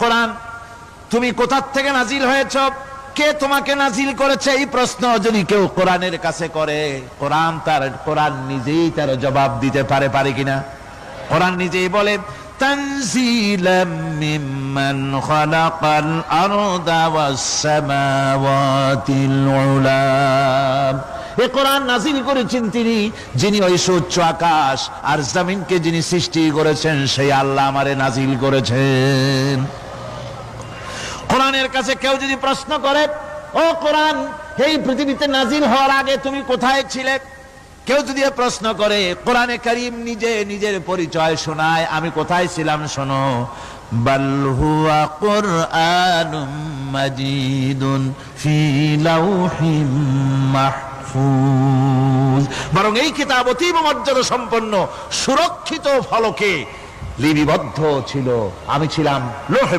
কোরআন তুমি কোথা থেকে নাজিল হয়েছ, কে তোমাকে নাজিল করেছে, এই প্রশ্ন যদি কেউ কোরআনের কাছে করে, কোরআন নিজেই তার জবাব দিতে পারে কিনা? কোরআন নিজেই বলে তানজিলাম মিম্মান খালাকাল আরদা ওয়াস সামাওয়াতিল উলা। এই কোরআন নাজিল করেছেন তিনি, যিনি ওই সুউচ্চ আকাশ আর জমিনকে যিনি সৃষ্টি করেছেন, সেই আল্লাহ আমারে নাজিল করেছেন। কোরআনের কাছে কেউ যদি প্রশ্ন করে, ও কোরআন, এই পৃথিবীতে নাজিল হওয়ার আগে তুমি কোথায় ছিলে, কেউ যদি প্রশ্ন করে, কোরআনে কারীম নিজে নিজের পরিচয় শোনায়, আমি কোথায় ছিলাম শোনো। বাল হুয়া কুরআনুম মাজিদুন ফি লাউহিম মাহফুজ। বরং এই কিতাব অতীব মর্যাদা সম্পন্ন সুরক্ষিত ফলকে লিপিবদ্ধ ছিল, আমি ছিলাম লোহে